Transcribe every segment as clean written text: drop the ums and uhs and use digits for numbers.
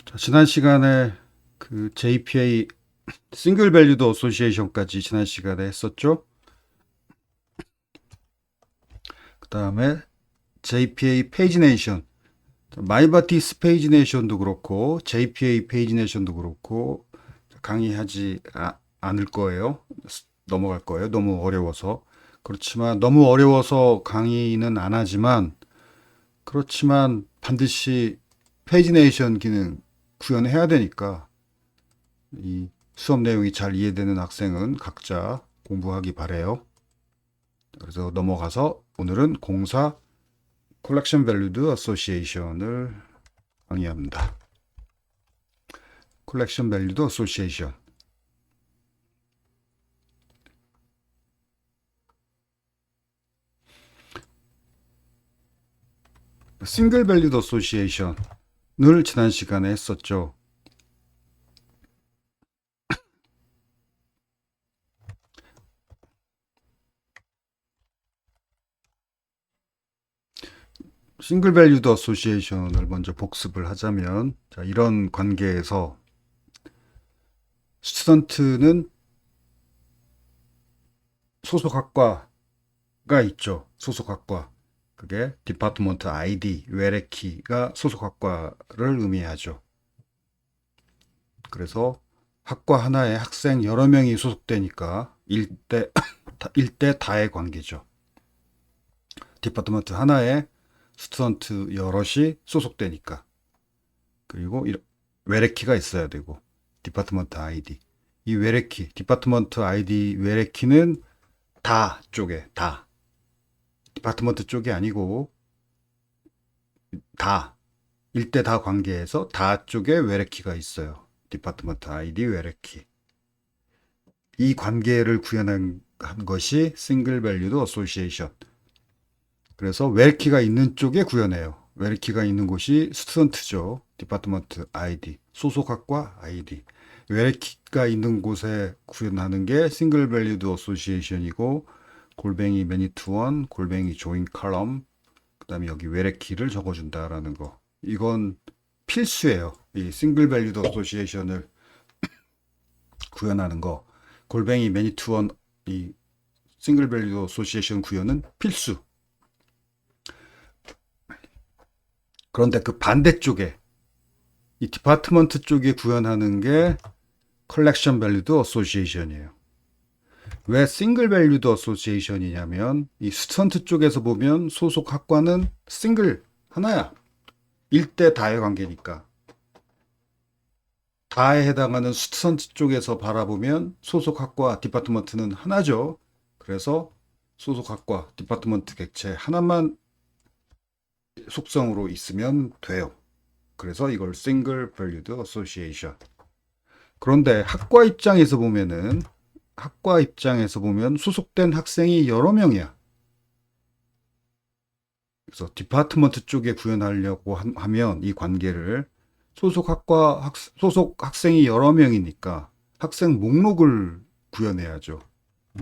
자, 지난 시간에 그 JPA 싱글 밸류드 어소시에이션까지 지난 시간에 했었죠. 그 다음에 JPA 페이지네이션, 마이바티스 페이지네이션도 그렇고 JPA 페이지네이션도 그렇고 강의하지 않을 거예요. 넘어갈 거예요. 너무 어려워서. 그렇지만 너무 어려워서 강의는 안 하지만 그렇지만 반드시 페이지네이션 기능 구현해야 되니까 이 수업 내용이 잘 이해되는 학생은 각자 공부하기 바래요. 그래서 넘어가서 오늘은 공사 콜렉션 밸류드 어소시에이션을 강의합니다. 콜렉션 밸류드 어소시에이션. 싱글 밸류드 어소시에이션을 지난 시간에 했었죠. 싱글 밸류드 어소시에이션을 먼저 복습을 하자면, 자, 이런 관계에서 스튜던트는 소속 학과가 있죠. 소속 학과. 그게 디파트먼트 아이디, 외래키가 소속 학과를 의미하죠. 그래서 학과 하나에 학생 여러 명이 소속되니까 일대 다의 관계죠. 디파트먼트 하나에 스튜던트 여럿이 소속되니까. 그리고 외래키가 있어야 되고, 디파트먼트 아이디. 이 외래키, 디파트먼트 아이디 외래키는 다 쪽에, 다. 디파트먼트 쪽이 아니고, 다. 일대 다 관계에서 다 쪽에 외래키가 있어요. 디파트먼트 아이디 외래키. 이 관계를 구현한 것이 싱글 밸류드 어소시에이션. 그래서 외래키가 있는 쪽에 구현해요. 외래키가 있는 곳이 스튜던트죠. 디파트먼트 아이디, 소속학과 아이디. 외래키가 있는 곳에 구현하는 게 싱글 밸류드 어소시에이션이고, 골뱅이 매니투원, 골뱅이 조인 칼럼, 그 다음에 여기 외래키를 적어준다라는 거. 이건 필수예요. 이 싱글 밸류드 어소시에이션을 구현하는 거. 골뱅이 매니투원 이 싱글 밸류드 어소시에이션 구현은 필수. 그런데 그 반대쪽에 이 디파트먼트 쪽에 구현하는 게 컬렉션 밸류드 어소시에이션이에요. 왜 싱글 밸류드 어소시에이션이냐면 이 스튜던트 쪽에서 보면 소속 학과는 싱글 하나야. 일대 다의 관계니까. 다에 해당하는 스튜던트 쪽에서 바라보면 소속 학과 디파트먼트는 하나죠. 그래서 소속 학과 디파트먼트 객체 하나만 속성으로 있으면 돼요. 그래서 이걸 싱글 밸류드 어소시에이션. 그런데 학과 입장에서 보면 소속된 학생이 여러 명이야. 그래서 디파트먼트 쪽에 구현하려고 하면 이 관계를 소속 학생이 여러 명이니까 학생 목록을 구현해야죠.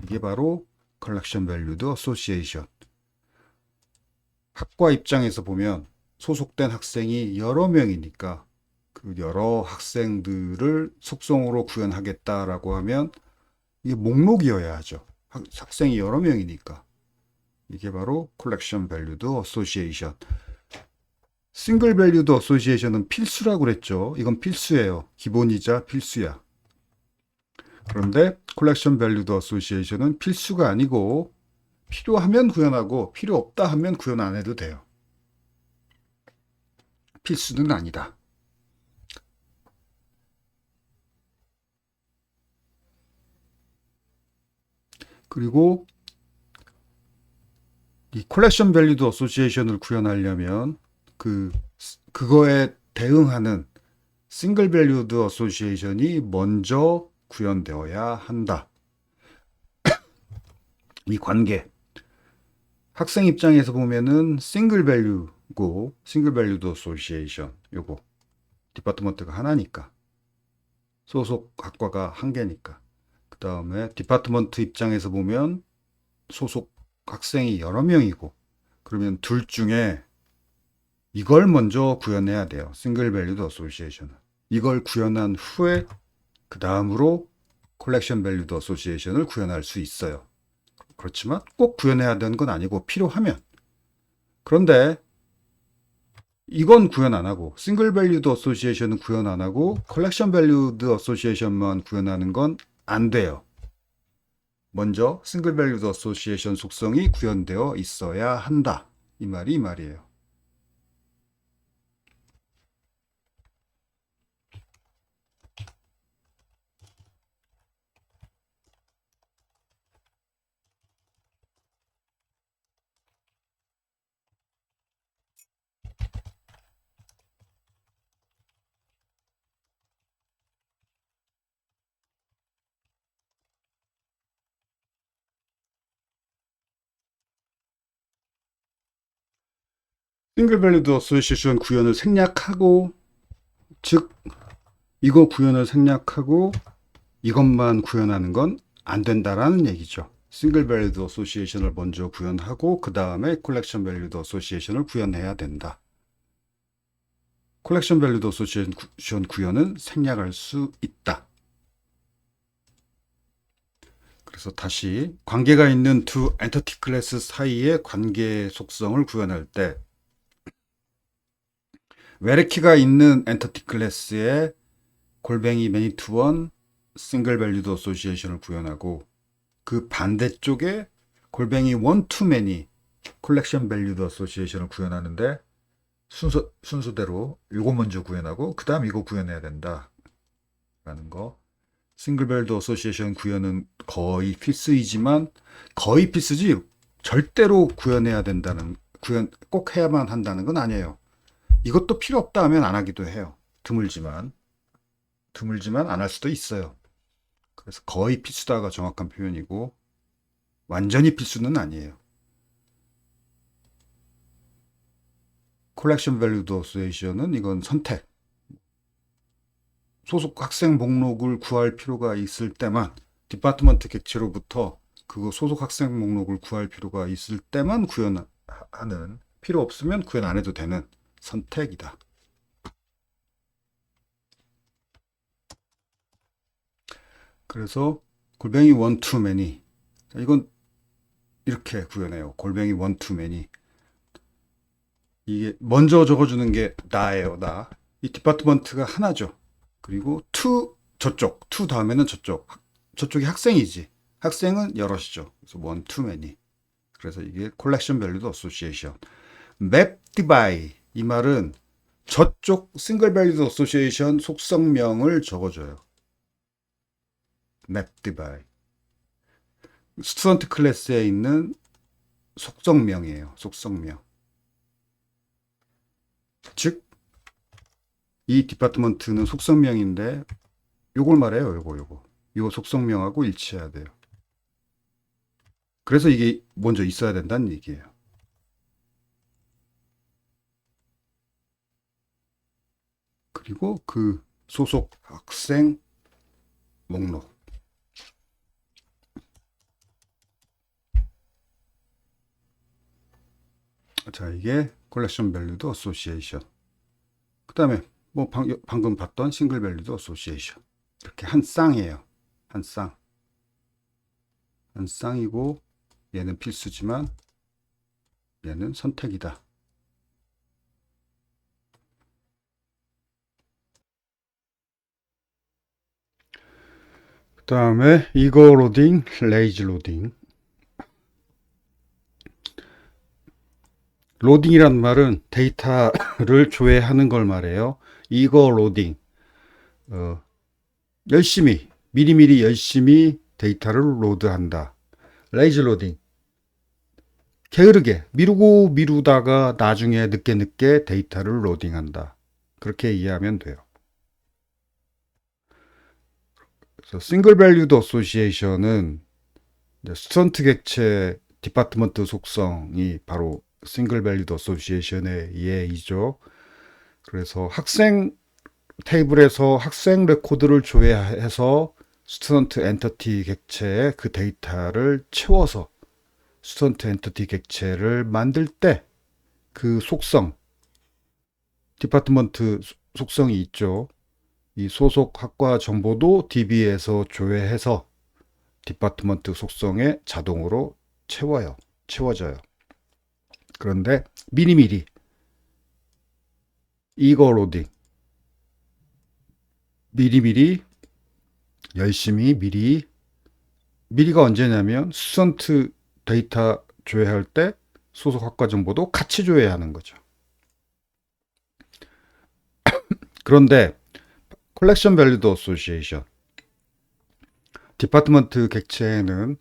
이게 바로 컬렉션 밸류드 어소시에이션. 학과 입장에서 보면 소속된 학생이 여러 명이니까 그 여러 학생들을 속성으로 구현하겠다라고 하면 이게 목록이어야 하죠. 학생이 여러 명이니까. 이게 바로 컬렉션 밸류드 어소시에이션. 싱글 밸류드 어소시에이션은 필수라고 그랬죠. 이건 필수예요. 기본이자 필수야. 그런데 컬렉션 밸류드 어소시에이션은 필수가 아니고 필요하면 구현하고 필요 없다 하면 구현 안 해도 돼요. 필수는 아니다. 그리고 이 콜렉션 밸류드 어소시에이션을 구현하려면 그거에 대응하는 싱글 밸류드 어소시에이션이 먼저 구현되어야 한다. 이 관계. 학생 입장에서 보면은 싱글 밸류고 싱글 밸류드 어소시에이션 요거 디파트먼트가 하나니까 소속 학과가 한 개니까 그 다음에 디파트먼트 입장에서 보면 소속 학생이 여러 명이고 그러면 둘 중에 이걸 먼저 구현해야 돼요. 싱글 밸류드 어소시에이션은. 이걸 구현한 후에 그 다음으로 컬렉션 밸류드 어소시에이션을 구현할 수 있어요. 그렇지만 꼭 구현해야 되는 건 아니고 필요하면. 그런데 이건 구현 안 하고 싱글 밸류드 어소시에이션은 구현 안 하고 컬렉션 밸류드 어소시에이션만 구현하는 건 안 돼요. 먼저 싱글 밸류드 어소시에이션 속성이 구현되어 있어야 한다. 이 말이에요. 싱글 밸류드 어소시에이션 구현을 생략하고, 즉 이거 구현을 생략하고 이것만 구현하는 건 안 된다라는 얘기죠. 싱글 밸류드 어소시에이션을 먼저 구현하고 그 다음에 컬렉션 밸류드 어소시에이션을 구현해야 된다. 컬렉션 밸류드 어소시에이션 구현은 생략할 수 있다. 그래서 다시 관계가 있는 두 엔티티 클래스 사이의 관계 속성을 구현할 때 웨레키가 있는 엔티티 클래스에 골뱅이 매니 투원 싱글 밸류드 어소시에이션을 구현하고 그 반대쪽에 골뱅이 원 투 매니 컬렉션 밸류드 어소시에이션을 구현하는데 순서대로 이거 먼저 구현하고 그 다음 이거 구현해야 된다 라는 거. 싱글 밸류드 어소시에이션 구현은 거의 필수이지만 거의 필수지 절대로 구현해야 된다는 구현 꼭 해야만 한다는 건 아니에요. 이것도 필요 없다 하면 안 하기도 해요. 드물지만 안 할 수도 있어요. 그래서 거의 필수다가 정확한 표현이고 완전히 필수는 아니에요. 컬렉션 밸류드 어소시에이션은 이건 선택. 소속 학생 목록을 구할 필요가 있을 때만 디파트먼트 객체로부터 그거 소속 학생 목록을 구할 필요가 있을 때만 구현하는, 필요 없으면 구현 안 해도 되는 선택이다. 그래서 골뱅이 원 투 매니, 이건 이렇게 구현해요. 골뱅이 원 투 매니. 이게 먼저 적어주는 게 나예요. 나. 이 디파트먼트가 하나죠. 그리고 투 다음에는 저쪽이 학생이지. 학생은 여럿이죠. 그래서 원 투 매니. 그래서 이게 콜렉션 밸류드 어소시에이션. 맵드 바이, 이 말은 저쪽 싱글 밸류드 어소시에이션 속성명을 적어줘요. 맵드 바이. 스튜던트 클래스에 있는 속성명이에요. 속성명. 즉 이 디파트먼트는 속성명인데 요걸 말해요. 요거 속성명하고 일치해야 돼요. 그래서 이게 먼저 있어야 된다는 얘기예요. 그리고 그 소속 학생 목록. 자, 이게 컬렉션 밸류드 어소시에이션. 그 다음에 뭐 방금 봤던 싱글 밸류드 어소시에이션. 이렇게 한 쌍이에요. 한 쌍. 한 쌍이고 얘는 필수지만 얘는 선택이다. 그 다음에 이거 로딩, 레이지 로딩. 로딩이란 말은 데이터를 조회하는 걸 말해요. 이거 로딩. 열심히, 미리미리 열심히 데이터를 로드한다. 레이지 로딩. 게으르게 미루다가 나중에 늦게 데이터를 로딩한다. 그렇게 이해하면 돼요. 그래서 싱글 밸류드 어소시에이션은 스튜던트 객체 디파트먼트 속성이 바로 싱글 밸류드 어소시에이션의 예이죠. 그래서 학생 테이블에서 학생 레코드를 조회해서 스튜던트 엔티티 객체에 그 데이터를 채워서 스튜던트 엔티티 객체를 만들 때 그 속성, 디파트먼트 속성이 있죠. 이 소속 학과 정보도 DB에서 조회해서 디파트먼트 속성에 자동으로 채워져요. 그런데 미리미리 이거 로딩, 미리미리 열심히 미리가 언제냐면 스턴트 데이터 조회할 때 소속 학과 정보도 같이 조회하는 거죠. 그런데 컬렉션 밸리드 어소시에이션 디파트먼트 객체에는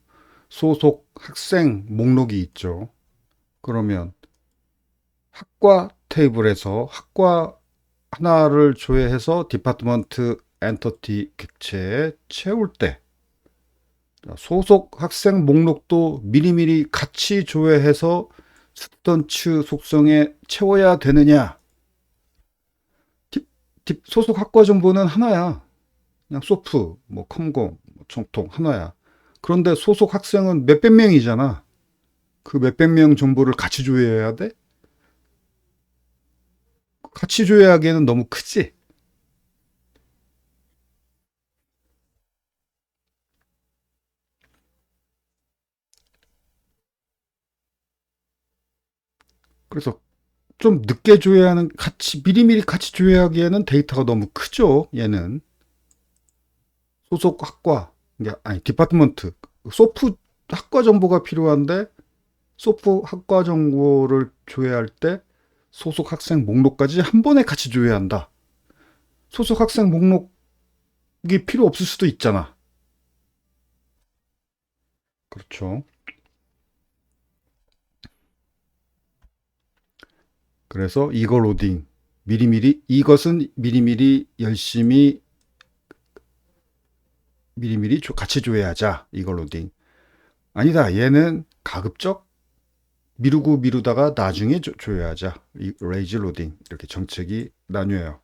소속 학생 목록이 있죠. 그러면 학과 테이블에서 학과 하나를 조회해서 디파트먼트 엔터티 객체에 채울 때 소속 학생 목록도 미리미리 같이 조회해서 스턴츠 속성에 채워야 되느냐? 소속 학과 정보는 하나야. 그냥 소프, 뭐 컴공, 정통 하나야. 그런데 소속 학생은 몇백 명이잖아. 그 몇백 명 정보를 같이 조회해야 돼? 같이 조회하기에는 너무 크지? 그래서 좀 늦게 조회하는, 미리미리 같이 조회하기에는 데이터가 너무 크죠, 얘는. 소속 학과, 아니, 디파트먼트, 소프 학과 정보가 필요한데, 소프 학과 정보를 조회할 때 소속 학생 목록까지 한 번에 같이 조회한다. 소속 학생 목록이 필요 없을 수도 있잖아. 그렇죠. 그래서 이거 로딩, 이것은 미리미리 같이 조회하자. 이거 로딩. 아니다. 얘는 가급적 미루다가 나중에 조회하자. 이 레이지 로딩. 이렇게 정책이 나뉘어요.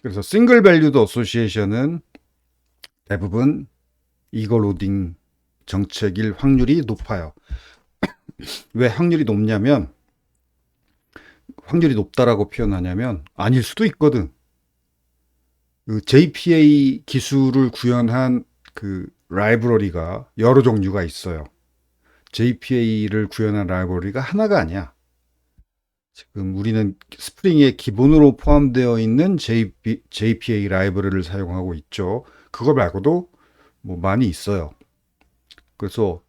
그래서 싱글 밸류드 어소시에이션은 대부분 이거 로딩 정책일 확률이 높아요. 왜 확률이 높냐면, 확률이 높다라고 표현하냐면 아닐 수도 있거든. 그 JPA 기술을 구현한 그 라이브러리가 여러 종류가 있어요. JPA를 구현한 라이브러리가 하나가 아니야. 지금 우리는 스프링에 기본으로 포함되어 있는 JPA 라이브러리를 사용하고 있죠. 그거 말고도 뭐 많이 있어요. 그래서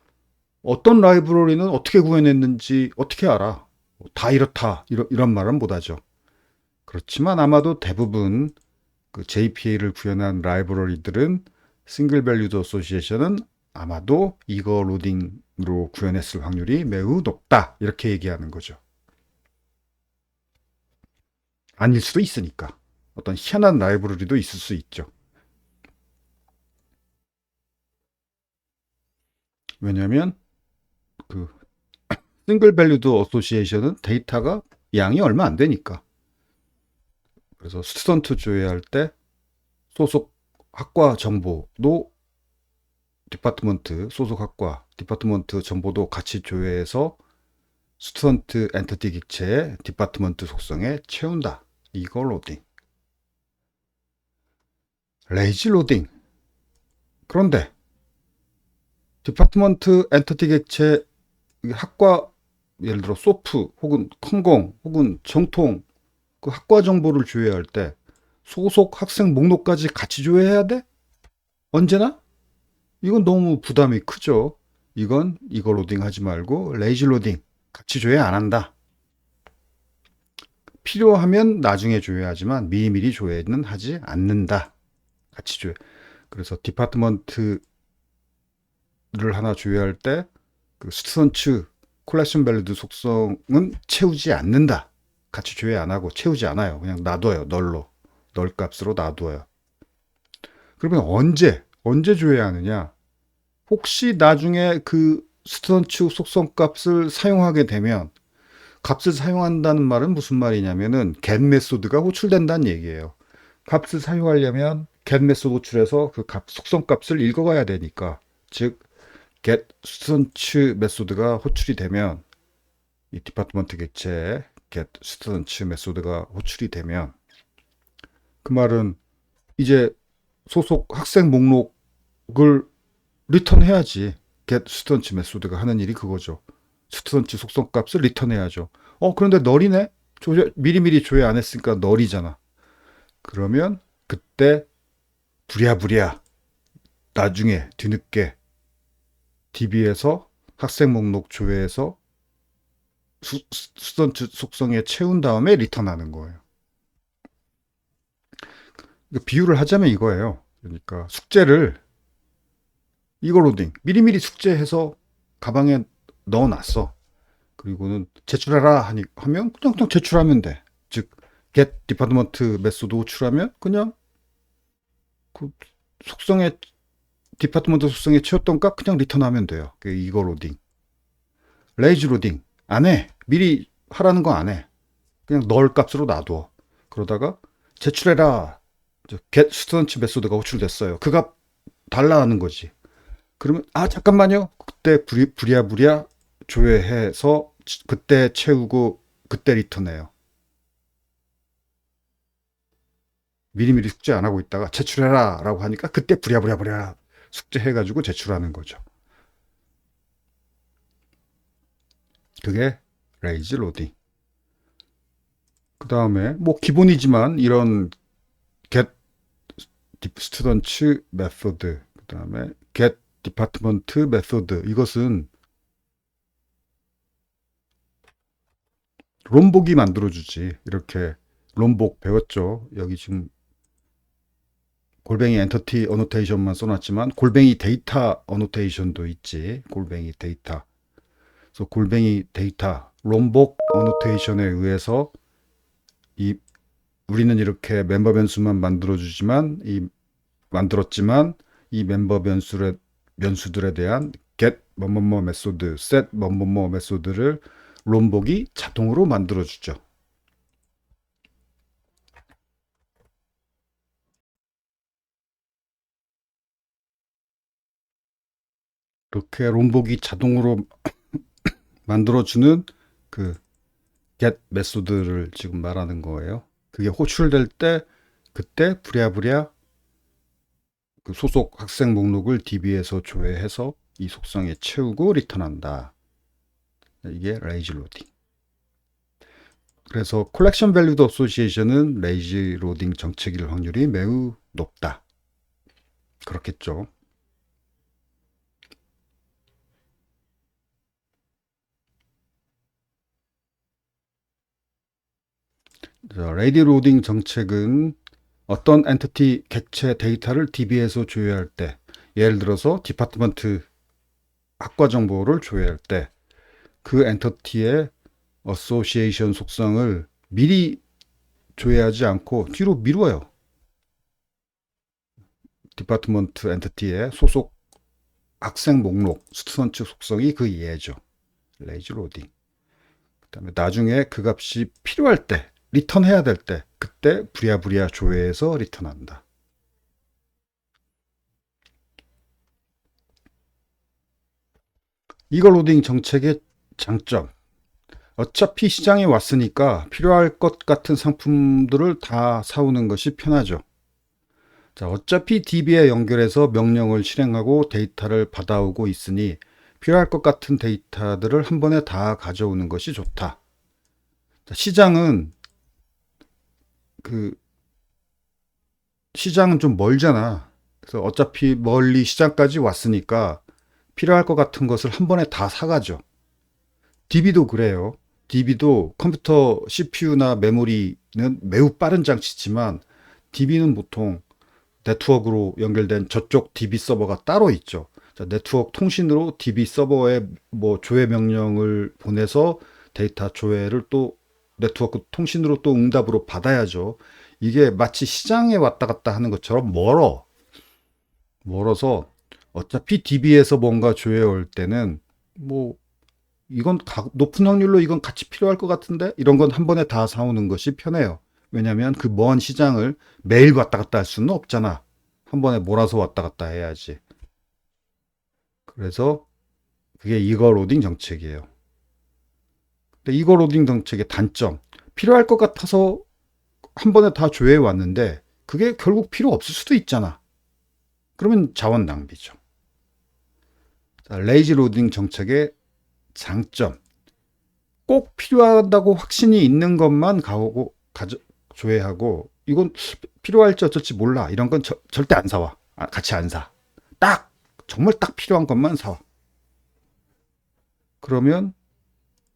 어떤 라이브러리는 어떻게 구현했는지 어떻게 알아? 다 이렇다 이런 말은 못하죠. 그렇지만 아마도 대부분 그 JPA를 구현한 라이브러리들은 싱글 밸류드 어소시에이션은 아마도 이거 로딩으로 구현했을 확률이 매우 높다 이렇게 얘기하는 거죠. 아닐 수도 있으니까. 어떤 희한한 라이브러리도 있을 수 있죠. 왜냐하면 그 싱글 밸류드 어소시에이션은 데이터가 양이 얼마 안 되니까. 그래서 스턴트 조회할 때 소속 학과 정보도 소속 학과 디파트먼트 정보도 같이 조회해서 스튜던트 엔티티 객체의 디파트먼트 속성에 채운다. 이거 로딩. 레이지 로딩. 그런데 디파트먼트 엔티티 객체 학과 예를 들어 소프 혹은 컴공 혹은 정통 그 학과 정보를 조회할 때 소속 학생 목록까지 같이 조회해야 돼? 언제나? 이건 너무 부담이 크죠. 이건 이거 로딩 하지 말고 레이지 로딩 같이 조회 안 한다. 필요하면 나중에 조회하지만 미리미리 조회는 하지 않는다. 같이 조회. 그래서 디파트먼트를 하나 조회할 때 그 스튜던트 콜렉션 밸리드 속성은 채우지 않는다. 같이 조회 안 하고 채우지 않아요. 그냥 놔둬요. 널 값으로 놔둬요. 그러면 언제 조회하느냐? 혹시 나중에 그 스튜던트 속성 값을 사용하게 되면 값을 사용한다는 말은 무슨 말이냐면은 get 메소드가 호출된다는 얘기예요. 값을 사용하려면 get 메소드 호출해서 그 속성 값을 읽어가야 되니까 즉 get student 메소드가 호출이 되면 이 디파트먼트 객체에 get student 메소드가 호출이 되면 그 말은 이제 소속 학생 목록을 리턴해야지. get student 메소드가 하는 일이 그거죠. 스튜던트 속성값을 리턴해야죠. 그런데 널이네? 미리미리 조회 안 했으니까 널이잖아. 그러면 그때 부랴부랴 나중에 뒤늦게 DB에서 학생 목록 조회해서 스튜던트 속성에 채운 다음에 리턴하는 거예요. 비유를 하자면 이거예요. 그러니까 숙제를 이거 로딩 미리미리 숙제해서 가방에 넣어놨어. 그리고는 제출해라 하면 그냥 제출하면 돼. 즉 get department 메소드 호출하면 그냥 그 속성에 디파트먼트 속성에 채웠던 값 그냥 리턴하면 돼요. 이거 로딩. 레이지 로딩 안 해. 미리 하라는 거 안 해. 그냥 널 값으로 놔둬. 그러다가 제출해라. get student 메소드가 호출됐어요. 그 값 달라 하는 거지. 그러면 잠깐만요. 그때 부랴부랴 조회해서 그때 채우고 그때 리턴해요. 미리미리 숙제 안 하고 있다가 제출해라 라고 하니까 그때 부랴부랴 숙제해가지고 제출하는 거죠. 그게 레이지 로딩. 그 다음에 뭐 기본이지만 이런 get student method, 그 다음에 get department method, 이것은 롬복이 만들어주지. 이렇게 롬복 배웠죠. 여기 지금 골뱅이 엔터티 어노테이션만 써놨지만 골뱅이 데이터 어노테이션도 있지. 골뱅이 데이터. 그래서 골뱅이 데이터 롬복 어노테이션에 의해서 우리는 이렇게 멤버 변수만 만들었지만 이 멤버 변수들에 대한 get 뭐뭐뭐 메소드, set 뭐뭐뭐 메소드를 롬복이 자동으로 만들어주죠. 이렇게 롬복이 자동으로 만들어주는 그 get 메소드를 지금 말하는 거예요. 그게 호출될 때 그때 부랴부랴 그 소속 학생 목록을 DB에서 조회해서 이 속성에 채우고 리턴한다. 이게 레이지 로딩. 그래서 콜렉션 밸류드 어소시에이션은 레이지 로딩 정책일 확률이 매우 높다. 그렇겠죠. 레이지 로딩 정책은 어떤 엔티티 객체 데이터를 DB에서 조회할 때, 예를 들어서 디파트먼트 학과 정보를 조회할 때 그 엔티티의 어소시에이션 속성을 미리 조회하지 않고 뒤로 미뤄요. 디파트먼트 엔티티의 소속 학생 목록, 스튜던트 속성이 그 예죠. 레이지 로딩. 그 다음에 나중에 그 값이 필요할 때, 리턴해야 될 때, 그때 부랴부랴 조회해서 리턴한다. 이거 로딩 정책의 장점. 어차피 시장에 왔으니까 필요할 것 같은 상품들을 다 사오는 것이 편하죠. 자, 어차피 DB에 연결해서 명령을 실행하고 데이터를 받아오고 있으니 필요할 것 같은 데이터들을 한 번에 다 가져오는 것이 좋다. 자, 시장은 좀 멀잖아. 그래서 어차피 멀리 시장까지 왔으니까 필요할 것 같은 것을 한 번에 다 사가죠. DB도 그래요. DB도 컴퓨터 CPU나 메모리는 매우 빠른 장치지만 DB는 보통 네트워크로 연결된 저쪽 DB 서버가 따로 있죠. 자, 네트워크 통신으로 DB 서버에 뭐 조회 명령을 보내서 데이터 조회를 또 네트워크 통신으로 또 응답으로 받아야죠. 이게 마치 시장에 왔다 갔다 하는 것처럼 멀어서 어차피 DB에서 뭔가 조회 올 때는 뭐 이건 높은 확률로 이건 같이 필요할 것 같은데 이런 건 한 번에 다 사오는 것이 편해요. 왜냐하면 그 먼 시장을 매일 왔다 갔다 할 수는 없잖아. 한 번에 몰아서 왔다 갔다 해야지. 그래서 그게 이거 로딩 정책이에요. 근데 이거 로딩 정책의 단점, 필요할 것 같아서 한 번에 다 조회해 왔는데 그게 결국 필요 없을 수도 있잖아. 그러면 자원 낭비죠. 자, 레이지 로딩 정책의 장점. 꼭 필요하다고 확신이 있는 것만 조회하고, 이건 필요할지 어쩔지 몰라. 이런 건 절대 안 사와. 같이 안 사. 정말 딱 필요한 것만 사와. 그러면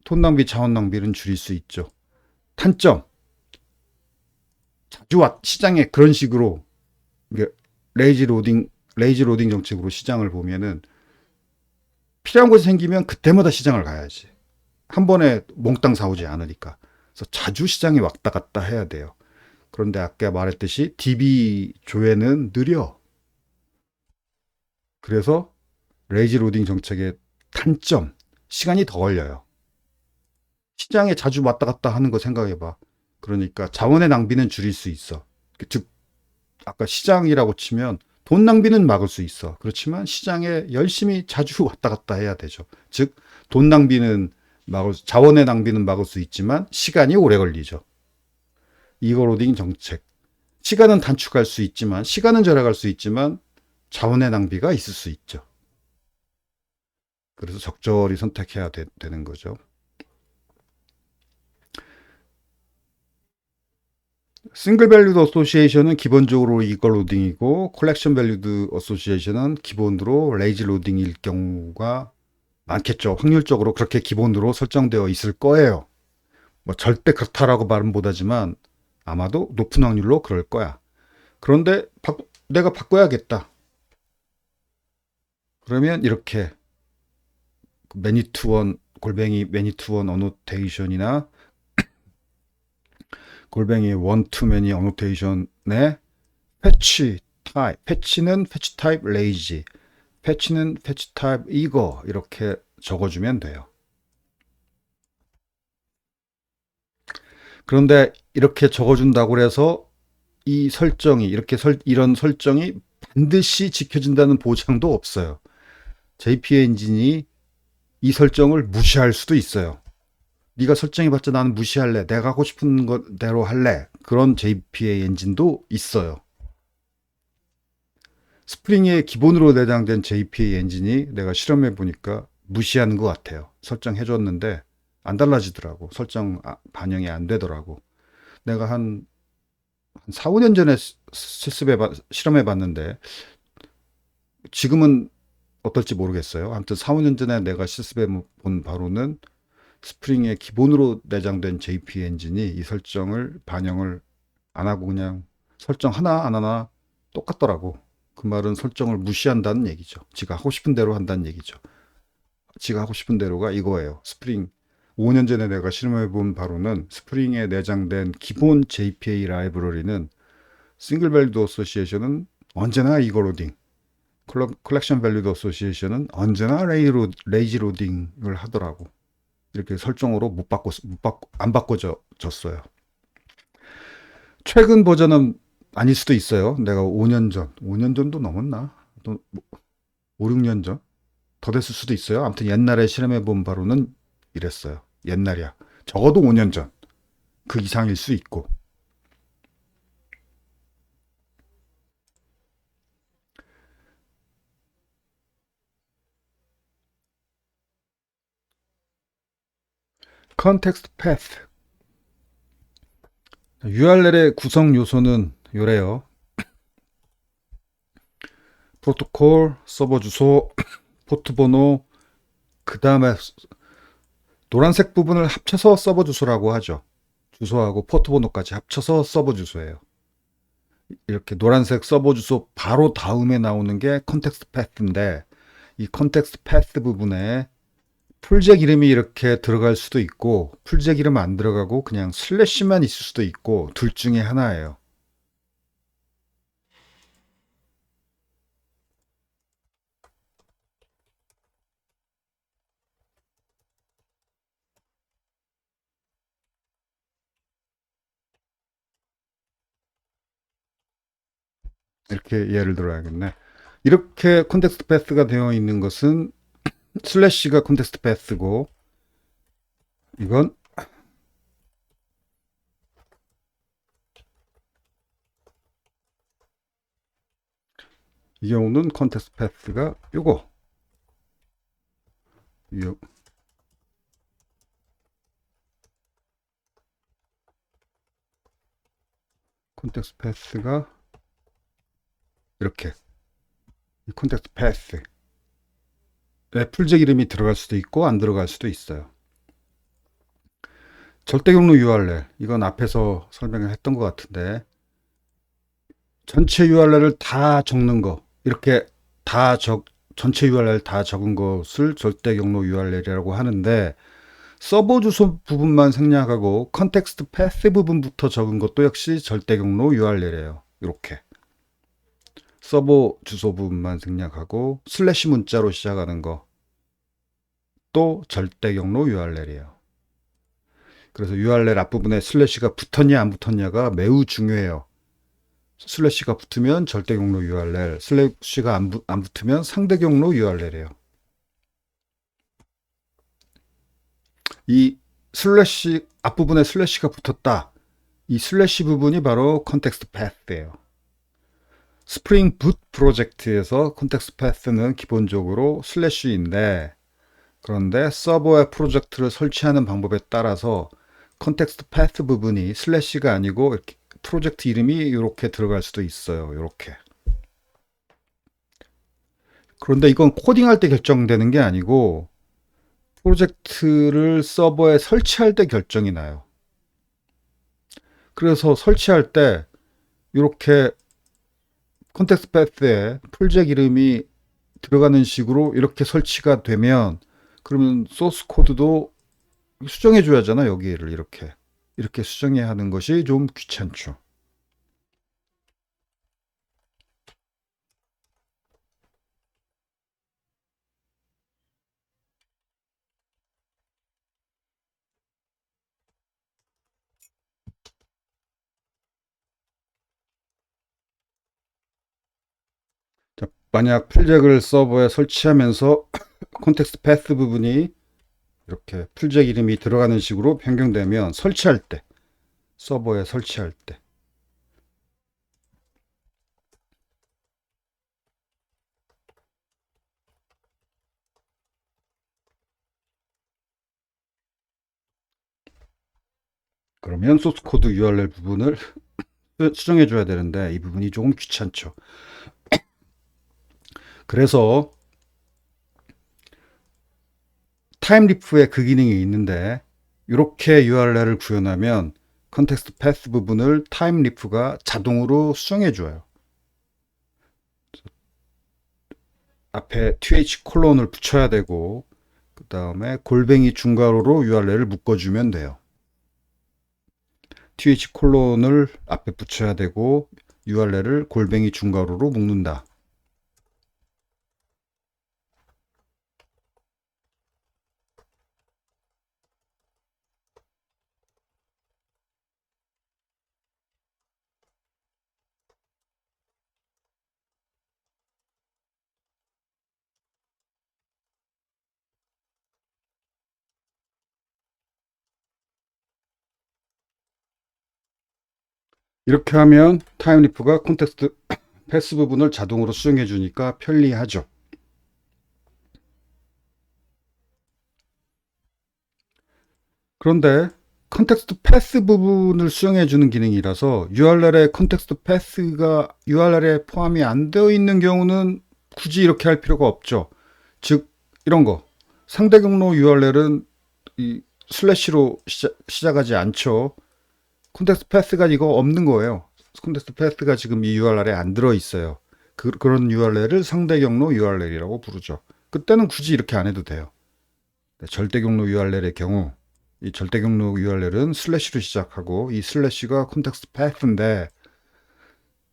돈 낭비, 자원 낭비는 줄일 수 있죠. 단점. 자주 시장에 그런 식으로 레이지 로딩 정책으로 시장을 보면은 필요한 것이 생기면 그때마다 시장을 가야지. 한 번에 몽땅 사오지 않으니까. 그래서 자주 시장에 왔다 갔다 해야 돼요. 그런데 아까 말했듯이 DB 조회는 느려. 그래서 레이지 로딩 정책의 단점, 시간이 더 걸려요. 시장에 자주 왔다 갔다 하는 거 생각해봐. 그러니까 자원의 낭비는 줄일 수 있어. 즉 아까 시장이라고 치면 돈 낭비는 막을 수 있어. 그렇지만 시장에 열심히 자주 왔다 갔다 해야 되죠. 즉 돈 낭비는 자원의 낭비는 막을 수 있지만 시간이 오래 걸리죠. 이거로딩 정책. 시간은 단축할 수 있지만, 시간은 절약할 수 있지만 자원의 낭비가 있을 수 있죠. 그래서 적절히 선택해야 되는 거죠. 싱글 밸류드 어소시에이션은 기본적으로 이걸 로딩이고, 컬렉션 밸류드 어소시에이션은 기본으로 레이지 로딩일 경우가 많겠죠. 확률적으로 그렇게 기본으로 설정되어 있을 거예요. 뭐 절대 그렇다라고 말은 못하지만 아마도 높은 확률로 그럴 거야. 그런데 내가 바꿔야겠다. 그러면 이렇게 매니투원 골뱅이 매니투원 어노테이션이나 골뱅이 원투매니 어노테이션에 패치 타입, 패치는 패치 타입 레이지, 패치는 패치 타입 이거 이렇게 적어주면 돼요. 그런데 이렇게 적어준다고 해서 이 설정이 이런 설정이 반드시 지켜진다는 보장도 없어요. JPA 엔진이 이 설정을 무시할 수도 있어요. 네가 설정해봤자 나는 무시할래. 내가 하고 싶은 대로 할래. 그런 JPA 엔진도 있어요. 스프링에 기본으로 내장된 JPA 엔진이 내가 실험해보니까 무시하는 것 같아요. 설정해줬는데 안 달라지더라고. 설정 반영이 안 되더라고. 내가 한 4, 5년 전에 실험해봤는데 지금은 어떨지 모르겠어요. 아무튼 4, 5년 전에 내가 실습해본 바로는 스프링에 기본으로 내장된 JP 엔진이 이 설정을 반영을 안 하고 그냥 설정 하나 안 하나 똑같더라고. 그 말은 설정을 무시한다는 얘기죠. 지가 하고 싶은 대로 한다는 얘기죠. 지가 하고 싶은 대로가 이거예요. 스프링 5년 전에 내가 실험해본 바로는 스프링에 내장된 기본 JPA 라이브러리는 싱글 밸류드 어소시에이션은 언제나 이거 로딩, 컬렉션 밸류드 어소시에이션은 언제나 레이지 로딩을 하더라고. 이렇게 설정으로 안 바꿔졌어요. 최근 버전은 아닐 수도 있어요. 내가 5년 전도 넘었나? 또 5, 6년 전? 더 됐을 수도 있어요. 아무튼 옛날에 실험해본 바로는 이랬어요. 옛날이야. 적어도 5년 전. 그 이상일 수 있고. 컨텍스트 패스. URL의 구성 요소는 요래요. 프로토콜, 서버 주소, 포트 번호, 그 다음에 노란색 부분을 합쳐서 서버 주소라고 하죠. 주소하고 포트 번호까지 합쳐서 서버 주소예요. 이렇게 노란색 서버 주소 바로 다음에 나오는 게 컨텍스트 패스인데, 이 컨텍스트 패스 부분에 풀잭 이름이 이렇게 들어갈 수도 있고 풀잭 이름 안 들어가고 그냥 슬래시만 있을 수도 있고 둘 중에 하나예요. 이렇게 예를 들어야겠네. 이렇게 컨텍스트 패스가 되어 있는 것은 슬래시가 컨텍스트 패스고, 이건 이 경우는 컨텍스트 패스가 요거 컨텍스트 패스가 이렇게 이 컨텍스트 패스 풀잭 이름이 들어갈 수도 있고 안 들어갈 수도 있어요. 절대 경로 URL 이건 앞에서 설명을 했던 것 같은데 전체 URL을 다 적는 거 이렇게 전체 URL 다 적은 것을 절대 경로 URL이라고 하는데 서버 주소 부분만 생략하고 컨텍스트 패스 부분부터 적은 것도 역시 절대 경로 URL이에요. 이렇게 서버 주소 부분만 생략하고 슬래시 문자로 시작하는 거 또 절대 경로 URL이에요. 그래서 URL 앞부분에 슬래시가 붙었냐 안 붙었냐가 매우 중요해요. 슬래시가 붙으면 절대 경로 URL, 슬래시가 안 붙으면 상대 경로 URL이에요. 이 슬래시 앞부분에 슬래시가 붙었다. 이 슬래시 부분이 바로 컨텍스트 패스예요. 스프링 붓 프로젝트에서 컨텍스트 패스는 기본적으로 슬래시인데 그런데 서버에 프로젝트를 설치하는 방법에 따라서 컨텍스트 패스 부분이 슬래시가 아니고 이렇게 프로젝트 이름이 이렇게 들어갈 수도 있어요. 이렇게. 그런데 이건 코딩할 때 결정되는 게 아니고 프로젝트를 서버에 설치할 때 결정이 나요. 그래서 설치할 때 이렇게 컨텍스트 패스에 프로젝트 이름이 들어가는 식으로 이렇게 설치가 되면 그러면 소스 코드도 수정해 줘야 하잖아. 여기를 이렇게 수정해야 하는 것이 좀 귀찮죠. 자, 만약 풀잭을 서버에 설치하면서 컨텍스트 패스 부분이 이렇게 풀잭 이름이 들어가는 식으로 변경되면 설치할 때 서버에 설치할 때 그러면 소스 코드 URL 부분을 수정해 줘야 되는데 이 부분이 조금 귀찮죠. 그래서 타임리프에 그 기능이 있는데 이렇게 URL을 구현하면 컨텍스트 패스 부분을 타임리프가 자동으로 수정해 줘요. 앞에 th 콜론을 붙여야 되고 그 다음에 골뱅이 중괄호로 URL을 묶어주면 돼요. th 콜론을 앞에 붙여야 되고 URL을 골뱅이 중괄호로 묶는다. 이렇게 하면 타임리프가 콘텍스트 패스 부분을 자동으로 수정해 주니까 편리하죠. 그런데 컨텍스트 패스 부분을 수정해 주는 기능이라서 URL에 컨텍스트 패스가 URL에 포함이 안 되어 있는 경우는 굳이 이렇게 할 필요가 없죠. 즉 이런 거 상대 경로 URL은 이 슬래시로 시작하지 않죠. 컨텍스트 패스가 이거 없는 거예요. 컨텍스트 패스가 지금 이 URL에 안 들어 있어요. 그런 URL을 상대 경로 URL이라고 부르죠. 그때는 굳이 이렇게 안 해도 돼요. 절대 경로 URL의 경우 이 절대 경로 URL은 슬래시로 시작하고 이 슬래시가 컨텍스트 패스인데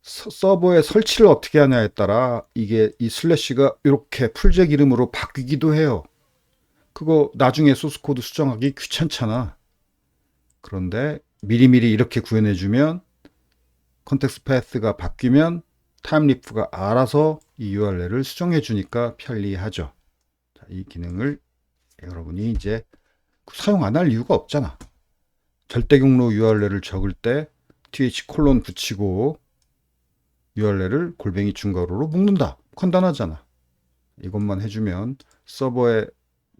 서버에 설치를 어떻게 하냐에 따라 이게 이 슬래시가 이렇게 풀잭 이름으로 바뀌기도 해요. 그거 나중에 소스 코드 수정하기 귀찮잖아. 그런데 미리미리 이렇게 구현해주면 컨텍스트 패스가 바뀌면 타임리프가 알아서 이 URL을 수정해 주니까 편리하죠. 자, 이 기능을 여러분이 이제 사용 안 할 이유가 없잖아. 절대 경로 URL을 적을 때 th 콜론 붙이고 URL을 골뱅이 중괄호로 묶는다. 간단하잖아. 이것만 해주면 서버에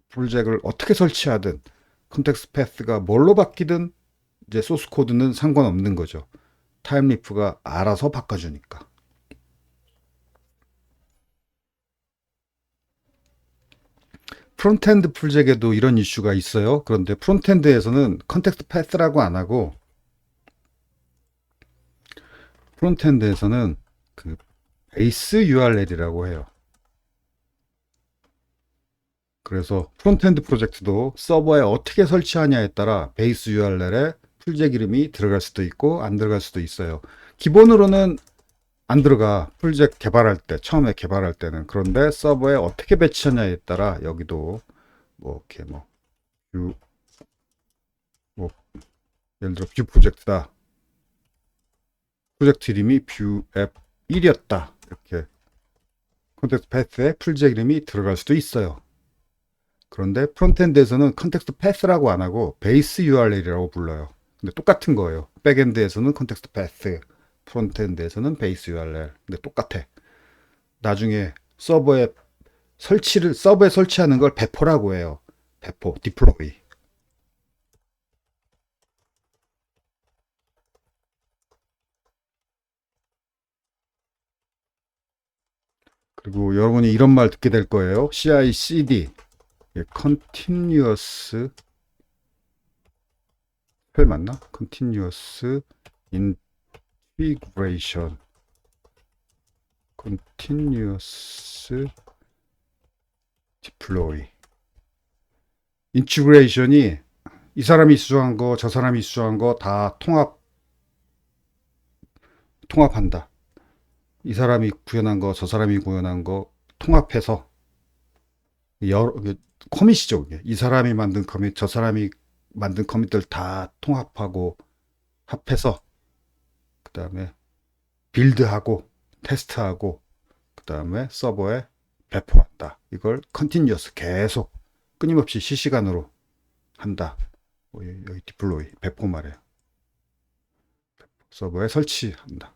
프로젝트를 어떻게 설치하든 컨텍스트 패스가 뭘로 바뀌든 이제 소스 코드는 상관없는 거죠. 타임리프가 알아서 바꿔주니까. 프론트엔드 프로젝트에도 이런 이슈가 있어요. 그런데 프론트엔드에서는 컨텍스트 패스라고 안 하고 프론트엔드에서는 그 베이스 URL이라고 해요. 그래서 프론트엔드 프로젝트도 서버에 어떻게 설치하냐에 따라 베이스 URL에 프로젝트 이름이 들어갈 수도 있고 안 들어갈 수도 있어요. 기본으로는 안 들어가. 프로젝트 개발할 때, 처음에 개발할 때는. 그런데 서버에 어떻게 배치하냐에 따라 여기도 뭐 이렇게 뷰, 뭐 예를 들어 뷰 프로젝트다. 프로젝트 이름이 뷰 앱 1이었다. 이렇게 컨텍스트 패스에 프로젝트 이름이 들어갈 수도 있어요. 그런데 프론트엔드에서는 컨텍스트 패스라고 안 하고 베이스 URL이라고 불러요. 근데 똑같은 거예요. 백엔드에서는 컨텍스트 패스, 프론트엔드에서는 베이스 URL. 근데 똑같아. 나중에 서버에 설치하는 걸 배포라고 해요. 배포, 디플로이. 그리고 여러분이 이런 말 듣게 될 거예요. CI/CD, Continuous, 스펠 맞나? Continuous Integration, Continuous Deploy. 인티그레이션이 이 사람이 수정한 거, 저 사람이 수정한 거 다 통합한다. 이 사람이 구현한 거, 저 사람이 구현한 거 통합해서 여러 커밋이죠. 이 사람이 만든 커밋, 저 사람이 만든 커밋들 다 통합하고 합해서 그 다음에 빌드하고 테스트하고 그 다음에 서버에 배포한다. 이걸 컨티뉴어스 계속 끊임없이 실시간으로 한다. 여기 디플로이 배포 말이에요. 서버에 설치한다.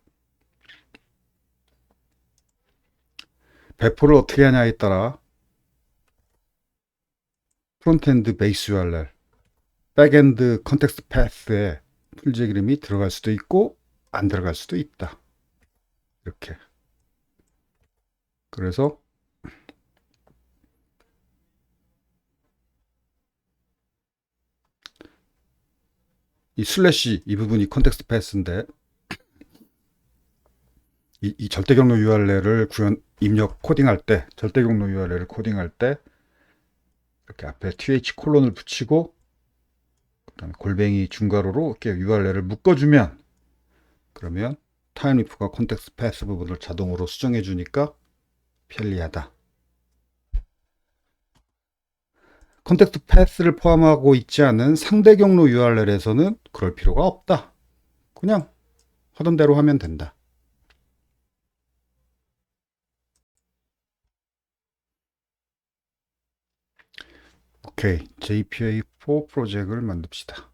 배포를 어떻게 하냐에 따라 프론트엔드 베이스 URL, 백엔드 컨텍스트 패스에 프로젝트 이름이 들어갈 수도 있고 안 들어갈 수도 있다. 이렇게. 그래서 이 슬래시 이 부분이 컨텍스트 패스인데 이 절대 경로 URL을 입력 코딩할 때 절대 경로 URL을 코딩할 때 이렇게 앞에 th 콜론을 붙이고 그다음에 골뱅이 중괄호로 이렇게 URL을 묶어주면 그러면 타임리프가 컨텍스트 패스 부분을 자동으로 수정해 주니까 편리하다. 컨텍스트 패스를 포함하고 있지 않은 상대 경로 URL에서는 그럴 필요가 없다. 그냥 하던 대로 하면 된다. 오케이, JPA4 프로젝트를 만듭시다.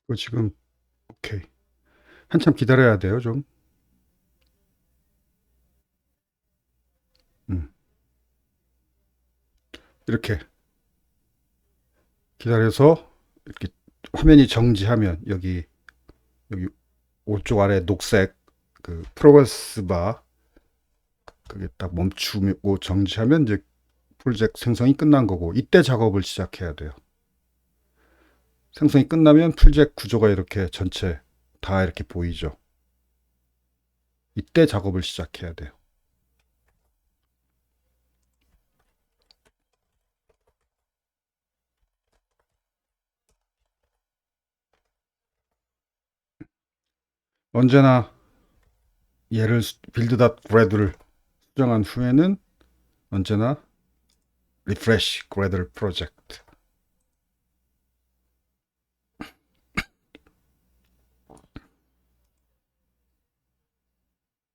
이거 지금 오케이. 한참 기다려야 돼요, 좀. 음. 이렇게 기다려서 이렇게 화면이 정지하면 여기 오쪽 아래 녹색 그 프로그레스 바 그게 딱 멈추고 정지하면 이제 프로젝트 생성이 끝난 거고 이때 작업을 시작해야 돼요. 생성이 끝나면 프로젝트 구조가 이렇게 전체 다 이렇게 보이죠. 이때 작업을 시작해야 돼요. 언제나 얘를 build.grad를 수정한 후에는 언제나 refresh gradle project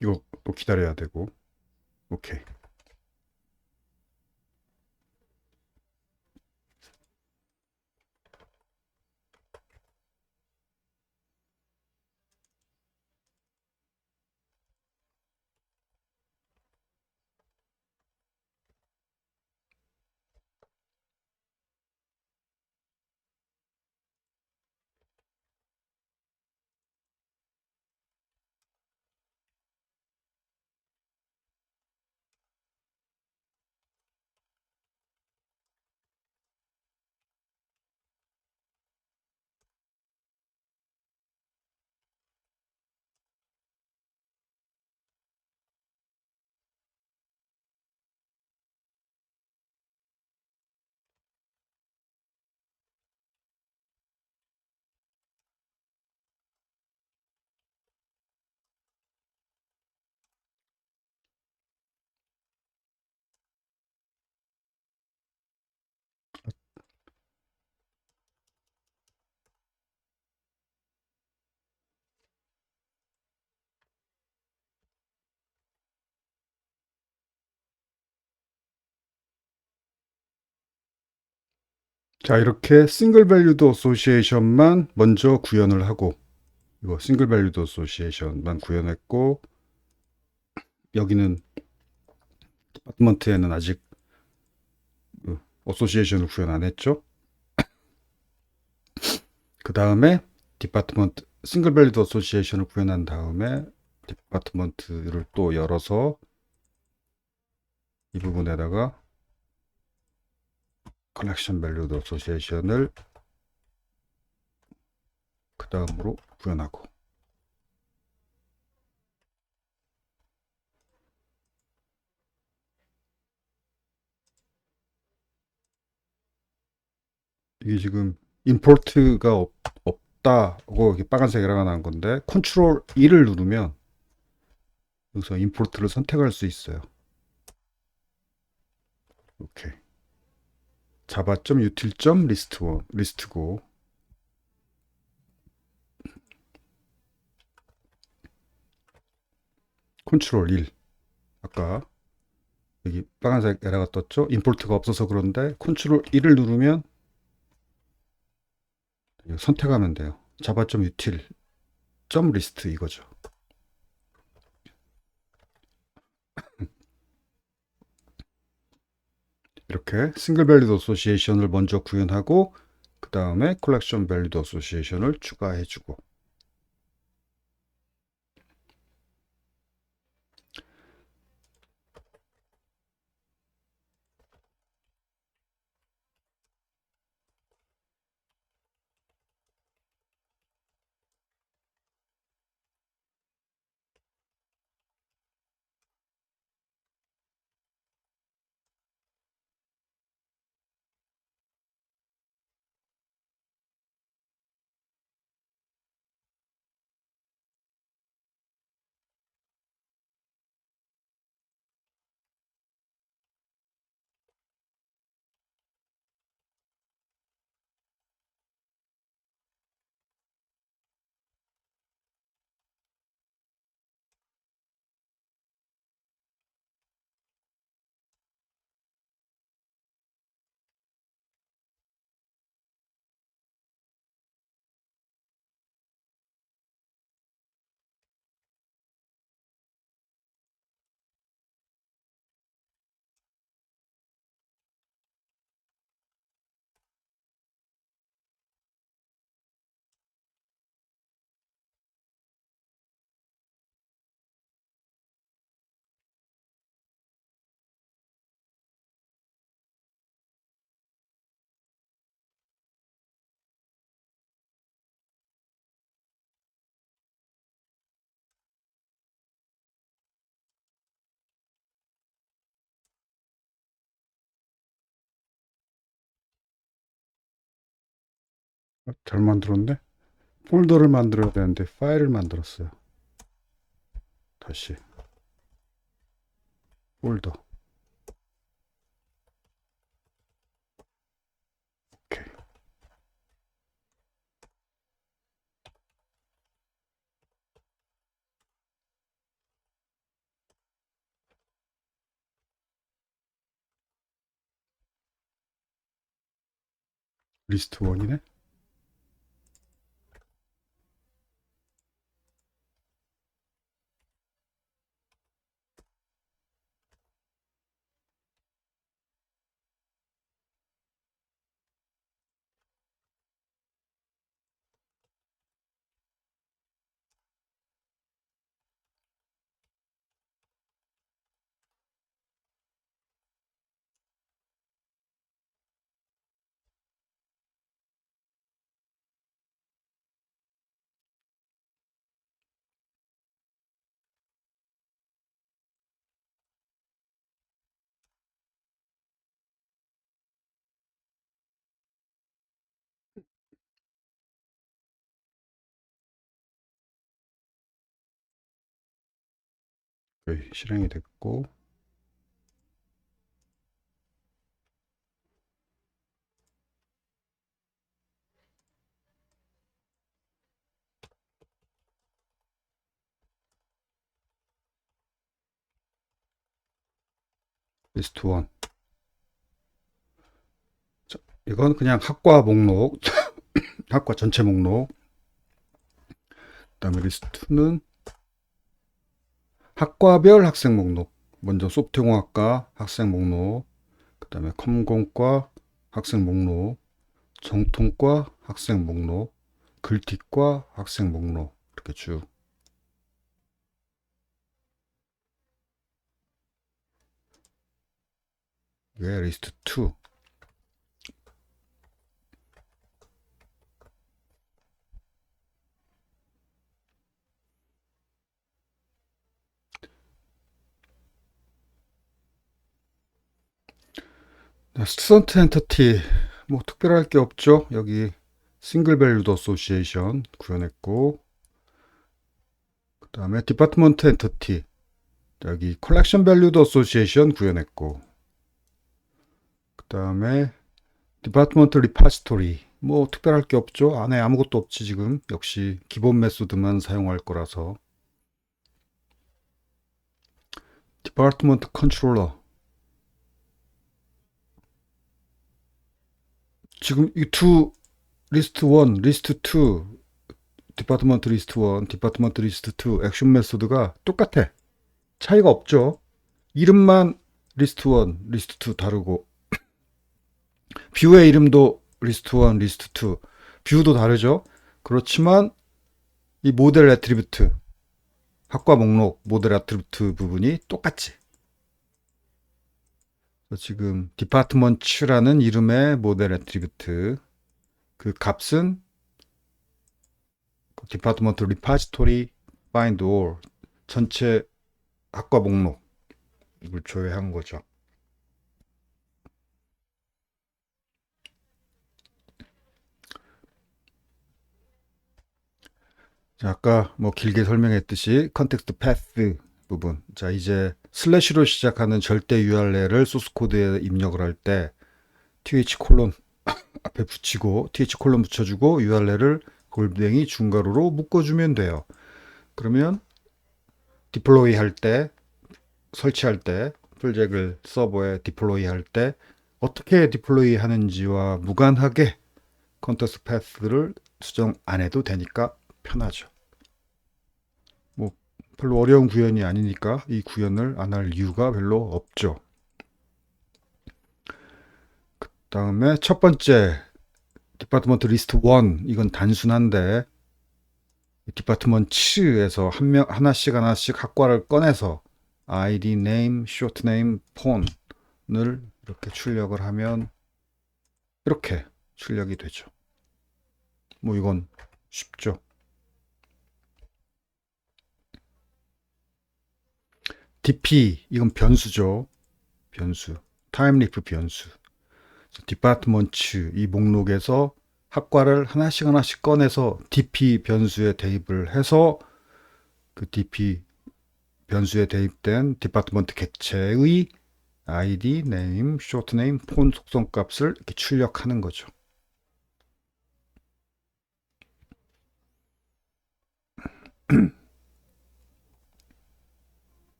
이거 또 기다려야 되고 오케이. 자, 이렇게 싱글 밸류드 어소시에이션만 먼저 구현을 하고 이거 싱글 밸류드 어소시에이션만 구현했고 여기는 디파트먼트에는 아직 어소시에이션을 구현 안 했죠. 그 다음에 디파트먼트 싱글 밸류드 어소시에이션을 구현한 다음에 디파트먼트를 또 열어서 이 부분에다가 컬렉션 밸류드 어소시에이션을 그 다음으로 구현하고 이게 지금 임포트가 없다고 이렇게 빨간색이라고 나온 건데 컨트롤 E를 누르면 여기서 임포트를 선택할 수 있어요. 오케이. java.util.list고 컨트롤 1 아까 여기 빨간색 에러가 떴죠. 임포트가 없어서 그런데 컨트롤 1을 누르면 선택하면 돼요. java.util.list 이거죠. 이렇게 싱글 밸리드 어소시에이션을 먼저 구현하고 그 다음에 컬렉션 밸리드 어소시에이션을 추가해주고 잘 만들었네. 폴더를 만들어야 되는데 파일을 만들었어요. 다시 폴더. 오케이. 리스트 1이네. 거의 실행이 됐고, 리스트 1. 자, 이건 그냥 학과 목록, 학과 전체 목록. 그다음에 리스트 2는 학과별 학생 목록. 먼저 소프트웨어공학과 학생 목록, 그다음에 컴공과 학생 목록, 정통과 학생 목록, 글티과 학생 목록 이렇게 쭉. 이게 리스트 2. 스튜던트 엔터티 뭐 특별할 게 없죠. 여기 싱글 밸류드 어소시에이션 구현했고, 그 다음에 디파트먼트 엔터티 여기 컬렉션 밸류드 어소시에이션 구현했고, 그 다음에 디파트먼트 리파지토리 뭐 특별할 게 없죠. 안에 아무것도 없지. 지금 역시 기본 메소드만 사용할 거라서. 디파트먼트 컨트롤러 지금 이 투 리스트 1, 리스트 2, 디파트먼트 리스트 1, 디파트먼트 리스트 2 액션 메소드가 똑같아. 차이가 없죠. 이름만 리스트 1, 리스트 2 다르고, 뷰의 이름도 리스트 1, 리스트 2, 뷰도 다르죠. 그렇지만 이 모델 애트리뷰트, 학과 목록 모델 애트리뷰트 부분이 똑같지. 지금 디파트먼트라는 이름의 모델 애트리뷰트, 그 값은 디파트먼트 리파지토리 find all 전체 학과 목록을 조회한 거죠. 자, 아까 뭐 길게 설명했듯이 컨텍스트 패스 부분. 자, 이제 슬래시로 시작하는 절대 URL을 소스 코드에 입력을 할 때 th 콜론 앞에 붙이고 th 콜론 붙여주고 URL을 골뱅이 중괄호로 묶어주면 돼요. 그러면 디플로이 할 때, 설치할 때, 프로젝트를 서버에 디플로이 할 때 어떻게 디플로이 하는지와 무관하게 컨텍스트 패스를 수정 안 해도 되니까 편하죠. 뭐 별로 어려운 구현이 아니니까 이 구현을 안 할 이유가 별로 없죠. 그 다음에 첫 번째 디파트먼트 리스트 1 이건 단순한데, 디파트먼트에서 하나씩 학과를 꺼내서 ID, name, short name, phone을 이렇게 출력을 하면 이렇게 출력이 되죠. 뭐 이건 쉽죠. dp 이건 변수죠. 변수. 타임리프 변수. 디파트먼트 이 목록에서 학과를 하나씩 하나씩 꺼내서 DP 변수에 대입을 해서 그 DP 변수에 대입된 디파트먼트 객체의 ID, 네임, 쇼트네임, 폰 속성 값을 이렇게 출력하는 거죠.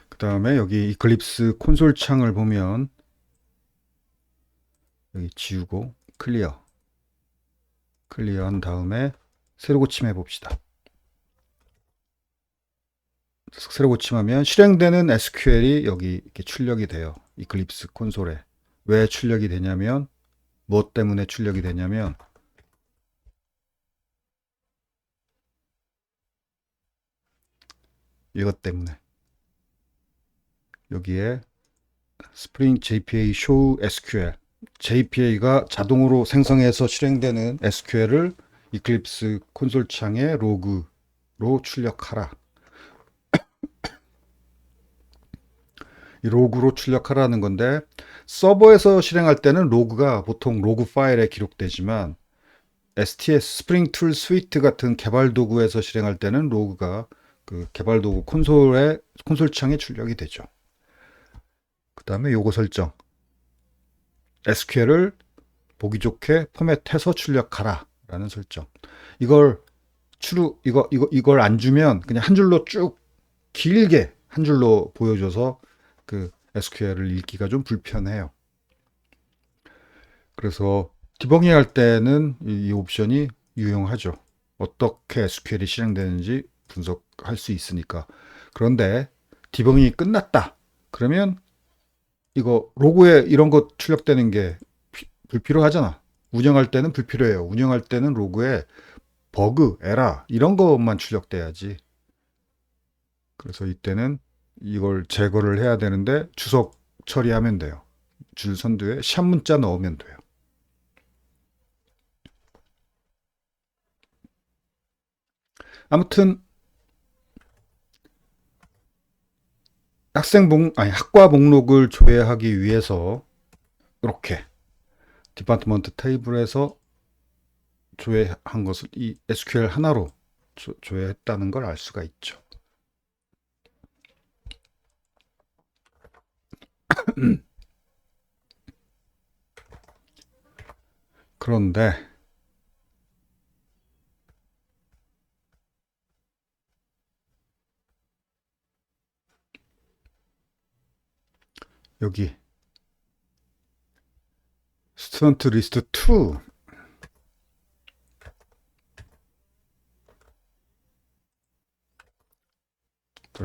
그 다음에 여기 이클립스 콘솔 창을 보면 여기 지우고 클리어한 다음에 새로 고침해 봅시다. 새로 고침하면 실행되는 SQL이 여기 이렇게 출력이 돼요. 이클립스 콘솔에. 왜 출력이 되냐면 무엇 때문에 출력이 되냐면 이것 때문에 여기에 스프링 JPA show SQL JPA가 자동으로 생성해서 실행되는 SQL을 이클립스 콘솔 창의 로그로 출력하라. 이 로그로 출력하라는 건데 서버에서 실행할 때는 로그가 보통 로그 파일에 기록되지만 STS 스프링 툴 스위트 같은 개발 도구에서 실행할 때는 로그가 그 개발 도구 콘솔 창에 출력이 되죠. 그 다음에 요거 설정 SQL을 보기 좋게 포맷해서 출력하라 라는 설정. 이걸 안 주면 그냥 한 줄로 쭉 길게 한 줄로 보여줘서 그 SQL을 읽기가 좀 불편해요. 그래서 디버깅 할 때는 이 옵션이 유용하죠. 어떻게 SQL이 실행되는지 분석할 수 있으니까. 그런데 디버깅이 끝났다. 그러면 이거 로그에 이런 거 출력되는 게 불필요하잖아. 운영할 때는 불필요해요. 운영할 때는 로그에 버그, 에러 이런 것만 출력돼야지. 그래서 이때는 이걸 제거를 해야 되는데 주석 처리하면 돼요. 줄 선두에 샵 문자 넣으면 돼요. 아무튼 학과 목록을 조회하기 위해서 이렇게 디파트먼트 테이블에서 조회한 것을 이 SQL 하나로 조회했다는 걸 알 수가 있죠. 그런데 여기 스튜던트 리스트 2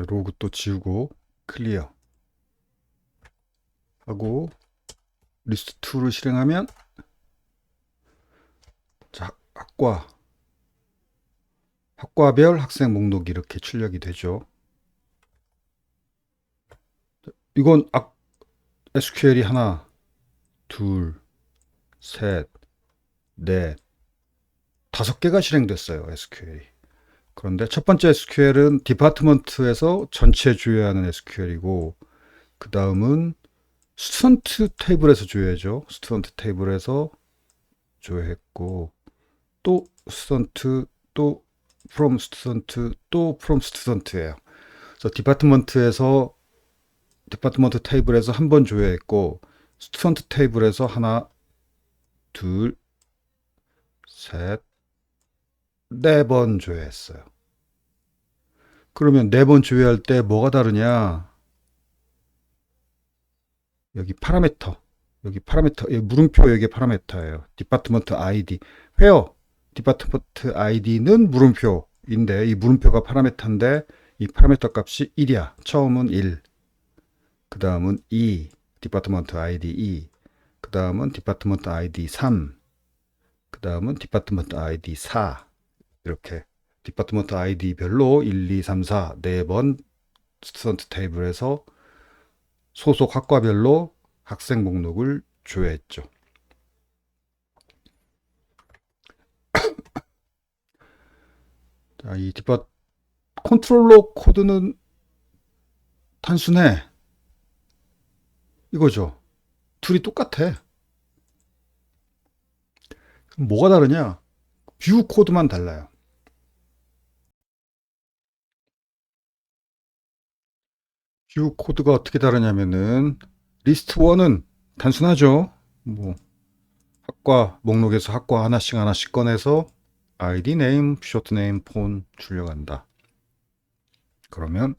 로그 또 지우고 클리어 하고 리스트 2를 실행하면 자, 학과별 학생 목록이 이렇게 출력이 되죠. 이건 SQL이 하나, 둘, 셋, 넷, 5개가 실행됐어요. SQL이. 그런데 첫 번째 SQL은 디파트먼트에서 전체 조회하는 SQL이고 그 다음은 스튜던트 테이블에서 조회죠. 스튜던트 테이블에서 조회했고 또 스튜던트 또 from 스튜던트 또 from 스튜던트예요. 그래서 디파트먼트 테이블에서 한 번 조회했고 스튜던트 테이블에서 하나, 둘, 셋, 4번 조회했어요. 그러면 4번 조회할 때 뭐가 다르냐? 여기 파라미터, 여기 물음표 여기 파라미터예요. 디파트먼트 아이디. 디파트먼트 아이디는 물음표인데 이 물음표가 파라미터인데 이 파라미터 값이 1이야. 처음은 1. 그 다음은 2. 디파트먼트 아이디 2. 그 다음은 디파트먼트 아이디 3. 그 다음은 디파트먼트 아이디 4. 이렇게 디파트먼트 아이디별로 1, 2, 3, 4 4번 스튜던트 테이블에서 소속 학과별로 학생 목록을 조회했죠. 자, 이 컨트롤러 코드는 단순해. 이거죠. 둘이 똑같아. 그럼 뭐가 다르냐? 뷰 코드만 달라요. 뷰 코드가 어떻게 다르냐면은 리스트 1은 단순하죠. 뭐 학과 목록에서 학과 하나씩 하나씩 꺼내서 아이디, 네임, 쇼트 네임, 폰 출력한다. 그러면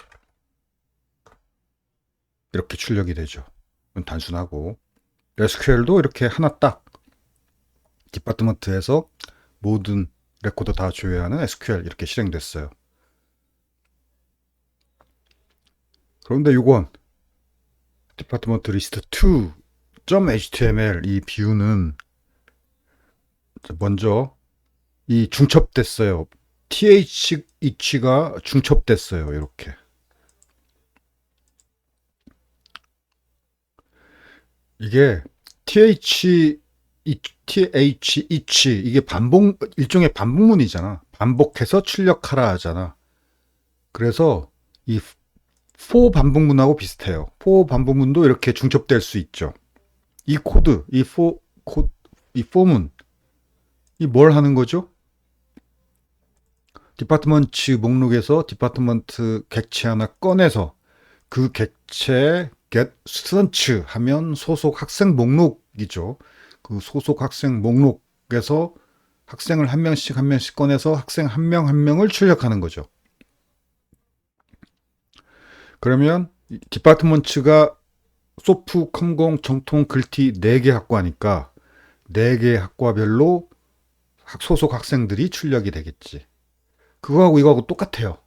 이렇게 출력이 되죠. 이건 단순하고 SQL도 이렇게 하나 딱 디파트먼트에서 모든 레코드 다 조회하는 SQL 이렇게 실행됐어요. 그런데 이건 디파트먼트 리스트 2.html 이 뷰는 먼저 이 중첩됐어요. th가 중첩됐어요. 이렇게. 이게 th 이게 일종의 반복문이잖아. 반복해서 출력하라 하잖아. 그래서 이 for 반복문하고 비슷해요. for 반복문도 이렇게 중첩될 수 있죠. 이 코드, 이 for문, 이 뭘 하는 거죠? 디파트먼트 목록에서 디파트먼트 객체 하나 꺼내서 그 객체에 get student 하면 소속 학생 목록이죠. 그 소속 학생 목록에서 학생을 한 명씩 한 명씩 꺼내서 학생 한 명 한 명을 출력하는 거죠. 그러면 디파트먼트가 소프, 컴공, 정통, 글티 4개 학과니까 4개 학과별로 소속 학생들이 출력이 되겠지. 그거하고 이거하고 똑같아요.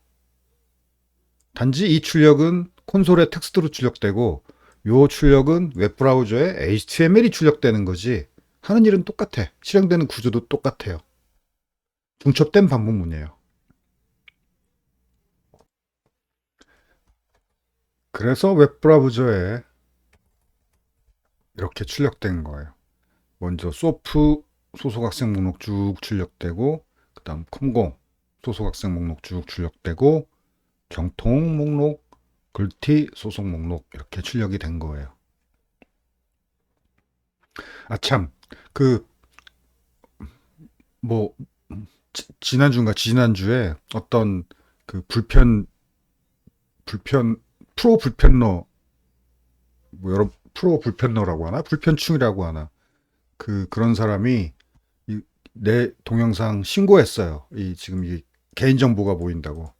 단지 이 출력은 콘솔에 텍스트로 출력되고 요 출력은 웹브라우저에 HTML이 출력되는 거지. 하는 일은 똑같아. 실행되는 구조도 똑같아요. 중첩된 반복문이에요. 그래서 웹브라우저에 이렇게 출력된 거예요. 먼저 소프 소속 학생 목록 쭉 출력되고 그 다음 컴공 소속 학생 목록 쭉 출력되고 정통 목록 글티 소속 목록 이렇게 출력이 된 거예요. 아 참 그 뭐 지난주인가 지난주에 어떤 그 불편 프로 불편러 뭐 여러 프로 불편러라고 하나 불편충이라고 하나 그런 사람이 내 동영상 신고했어요. 이 지금 이 개인 정보가 보인다고.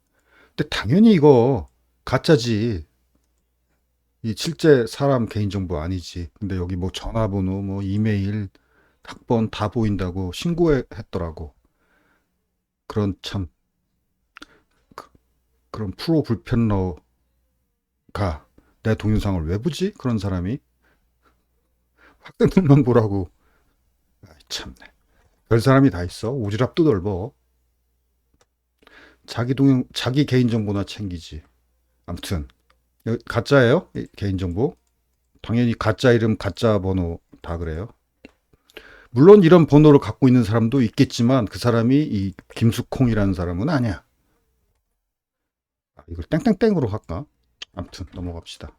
근데 당연히 이거 가짜지. 이 실제 사람 개인 정보 아니지. 근데 여기 뭐 전화번호, 뭐 이메일, 학번 다 보인다고 신고했더라고. 그런 참 그- 그런 프로 불편러가 내 동영상을 왜 보지? 그런 사람이 학생들만 보라고. 아이, 참네. 별 사람이 다 있어. 오지랖도 넓어. 자기 개인 정보나 챙기지. 아무튼 가짜예요? 개인정보? 당연히 가짜 이름, 가짜 번호 다 그래요. 물론 이런 번호를 갖고 있는 사람도 있겠지만 그 사람이 이 김숙콩이라는 사람은 아니야. 이걸 땡땡땡으로 할까? 아무튼 넘어갑시다.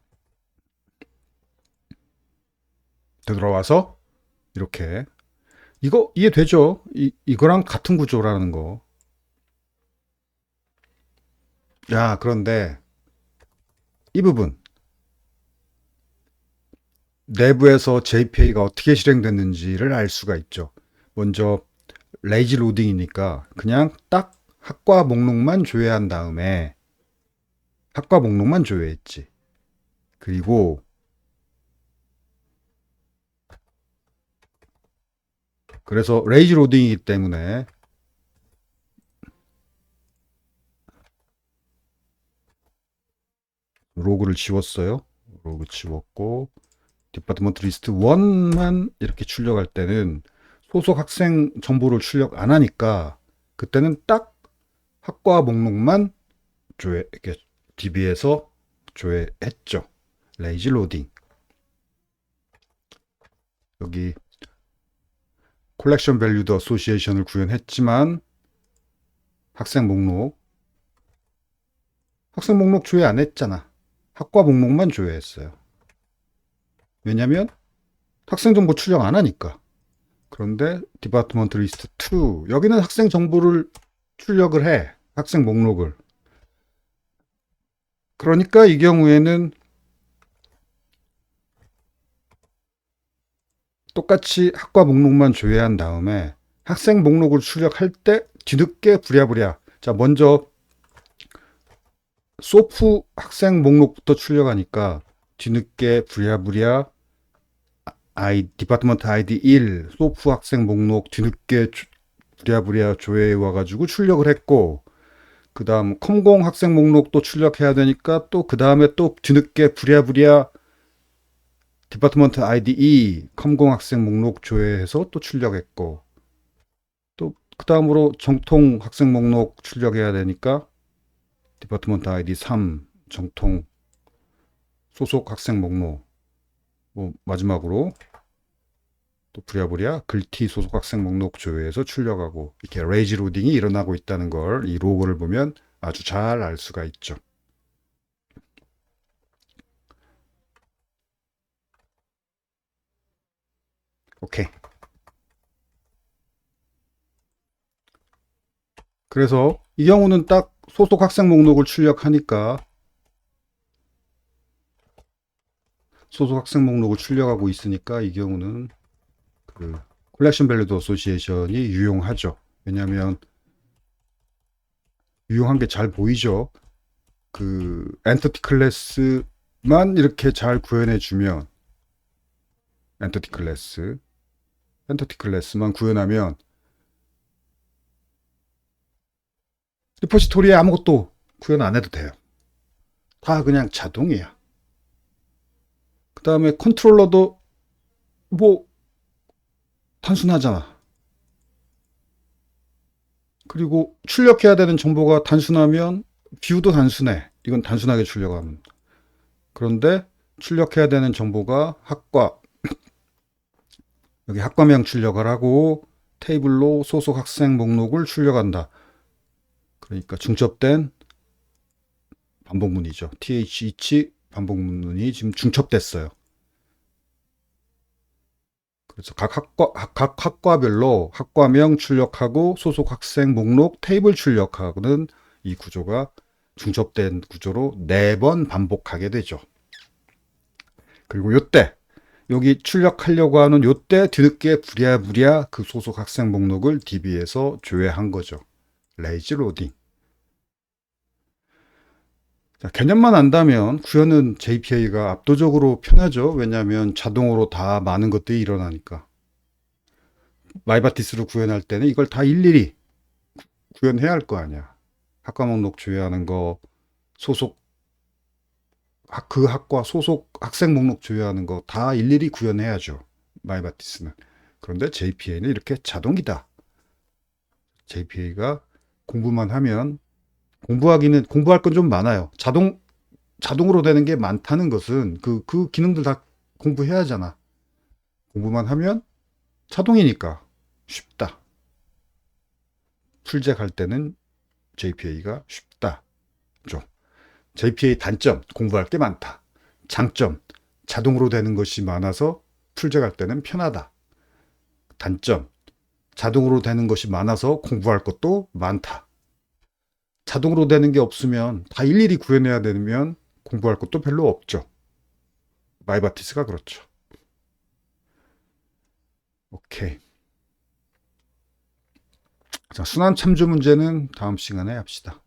되돌아와서 이렇게 이거 이해되죠? 이거랑 같은 구조라는 거. 야, 그런데 이 부분 내부에서 JPA가 어떻게 실행됐는지를 알 수가 있죠. 먼저 레이지 로딩이니까 그냥 딱 학과 목록만 조회한 다음에 학과 목록만 조회했지. 그리고 그래서 레이지 로딩이기 때문에 로그를 지웠어요. 로그 지웠고 디파트먼트 리스트 1만 이렇게 출력할 때는 소속 학생 정보를 출력 안 하니까 그때는 딱 학과 목록만 조회 이렇게 DB에서 조회했죠. 레이지 로딩. 여기 콜렉션 밸류드 어소시에이션을 구현했지만 학생 목록 조회 안 했잖아. 학과 목록만 조회했어요. 왜냐면 학생 정보 출력 안 하니까. 그런데 디파트먼트 리스트 2 여기는 학생 정보를 출력을 해. 학생 목록을. 그러니까 이 경우에는 똑같이 학과 목록만 조회한 다음에 학생 목록을 출력할 때 뒤늦게 부랴부랴. 자, 먼저 소프 학생 목록부터 출력하니까 뒤늦게 부랴부랴 디파트먼트 아이디 1 소프 학생 목록 뒤늦게 부랴부랴 조회해 와가지고 출력을 했고, 그 다음 컴공 학생 목록도 출력해야 되니까 또 그 다음에 또 뒤늦게 부랴부랴 디파트먼트 아이디 2 컴공 학생 목록 조회해서 또 출력했고, 또 그 다음으로 정통 학생 목록 출력해야 되니까 디파트먼트 아이디 3 정통 소속 학생 목록, 뭐 마지막으로 또 부랴부랴 글티 소속 학생 목록 조회해서 출력하고, 이렇게 레이지 로딩이 일어나고 있다는 걸 이 로고를 보면 아주 잘 알 수가 있죠. 오케이. 그래서 이 경우는 딱 소속 학생 목록을 출력하니까 소속 학생 목록을 출력하고 있으니까 이 경우는 그 콜렉션 밸리드 어소시에이션이 유용하죠. 왜냐하면 유용한 게 잘 보이죠. 그 엔티티 클래스만 이렇게 잘 구현해 주면 엔티티 클래스만 구현하면 리포지토리에 아무것도 구현 안 해도 돼요. 다 그냥 자동이야. 그 다음에 컨트롤러도 뭐 단순하잖아. 그리고 출력해야 되는 정보가 단순하면 뷰도 단순해. 이건 단순하게 출력하면. 그런데 출력해야 되는 정보가 학과, 여기 학과명 출력을 하고 테이블로 소속 학생 목록을 출력한다. 그러니까 중첩된 반복문이죠. TH 반복문이 지금 중첩됐어요. 그래서 각 학과별로 학과명 출력하고 소속 학생 목록 테이블 출력하고는 이 구조가 중첩된 구조로 4번 반복하게 되죠. 그리고 요때 여기 출력하려고 하는 요때 뒤늦게 부랴부랴 그 소속 학생 목록을 DB에서 조회한 거죠. 레이지 로딩. 자, 개념만 안다면 구현은 JPA가 압도적으로 편하죠. 왜냐하면 자동으로 다 많은 것들이 일어나니까. 마이바티스로 구현할 때는 이걸 다 일일이 구현해야 할 거 아니야. 학과 목록 조회하는 거, 소속 그 학과 소속 학생 목록 조회하는 거 다 일일이 구현해야죠. 마이바티스는. 그런데 JPA는 이렇게 자동이다. JPA가 공부만 하면 공부할 건 좀 많아요. 자동으로 되는 게 많다는 것은 그 기능들 다 공부해야 하잖아. 공부만 하면 자동이니까 쉽다. 풀잭할 때는 JPA가 쉽다. 좀. JPA 단점, 공부할 게 많다. 장점, 자동으로 되는 것이 많아서 풀잭할 때는 편하다. 단점, 자동으로 되는 것이 많아서 공부할 것도 많다. 자동으로 되는 게 없으면 다 일일이 구현해야 되면 공부할 것도 별로 없죠. 마이바티스가 그렇죠. 오케이. 자, 순환 참조 문제는 다음 시간에 합시다.